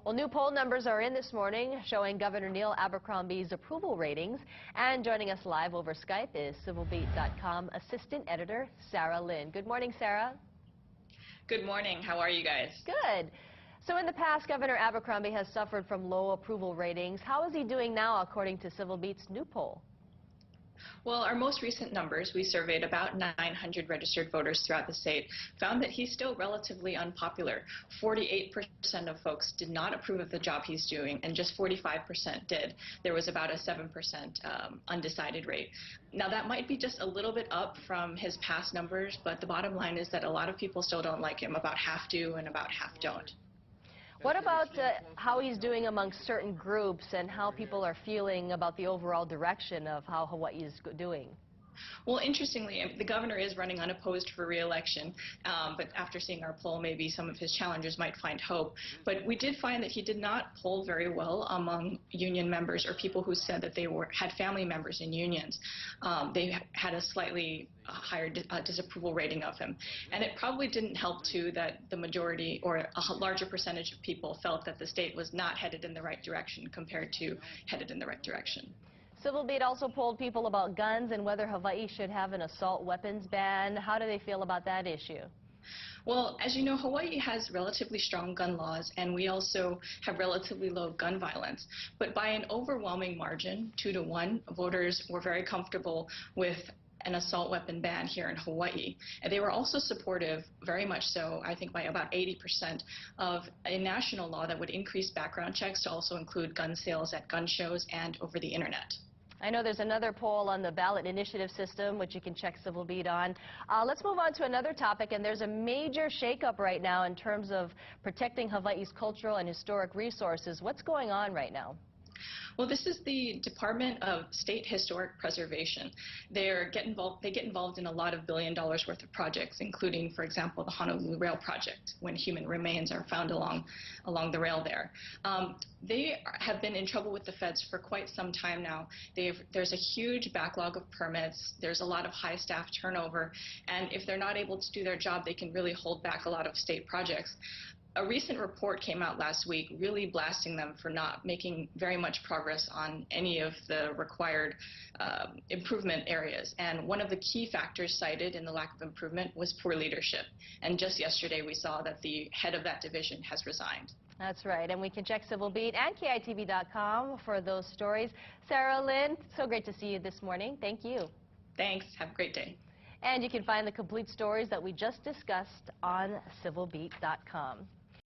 Well, new poll numbers are in this morning showing Governor Neil Abercrombie's approval ratings. And joining us live over Skype is civilbeat.com assistant editor Sarah Lynn. Good morning, Sarah. Good morning. How are you guys? Good. So in the past, Governor Abercrombie has suffered from low approval ratings. How is he doing now, according to Civil Beat's new poll? Well, our most recent numbers, we surveyed about 900 registered voters throughout the state, found that he's still relatively unpopular. 48% of folks did not approve of the job he's doing, and just 45% did. There was about a 7% undecided rate. Now, that might be just a little bit up from his past numbers, but the bottom line is that a lot of people still don't like him. About half do and about half don't. What about how he's doing among certain groups and how people are feeling about the overall direction of how Hawaii is doing? Well, interestingly, the governor is running unopposed for re-election, but after seeing our poll, maybe some of his challengers might find hope. But we did find that he did not poll very well among union members or people who said that they had family members in unions. They had a slightly higher disapproval rating of him. And it probably didn't help, too, that the majority or a larger percentage of people felt that the state was not headed in the right direction compared to headed in the right direction. Civil Beat also polled people about guns and whether Hawaii should have an assault weapons ban. How do they feel about that issue? Well, as you know, Hawaii has relatively strong gun laws, and we also have relatively low gun violence. But by an overwhelming margin, 2-to-1, voters were very comfortable with an assault weapon ban here in Hawaii. And they were also supportive, very much so, I think by about 80%, of a national law that would increase background checks to also include gun sales at gun shows and over the internet. I know there's another poll on the ballot initiative system, which you can check Civil Beat on. Let's move on to another topic, and there's a major shakeup right now in terms of protecting Hawaii's cultural and historic resources. What's going on right now? Well, this is the Department of State Historic Preservation. They get involved in a lot of $1 billion worth of projects, including, for example, the Honolulu Rail Project, when human remains are found along the rail there. They have been in trouble with the feds for quite some time now. There's a huge backlog of permits. There's a lot of high staff turnover, and if they're not able to do their job, they can really hold back a lot of state projects. A recent report came out last week really blasting them for not making very much progress on any of the required improvement areas. And one of the key factors cited in the lack of improvement was poor leadership. And just yesterday we saw that the head of that division has resigned. That's right. And we can check Civil Beat and KITV.com for those stories. Sarah Lynn, so great to see you this morning. Thank you. Thanks. Have a great day. And you can find the complete stories that we just discussed on civilbeat.com.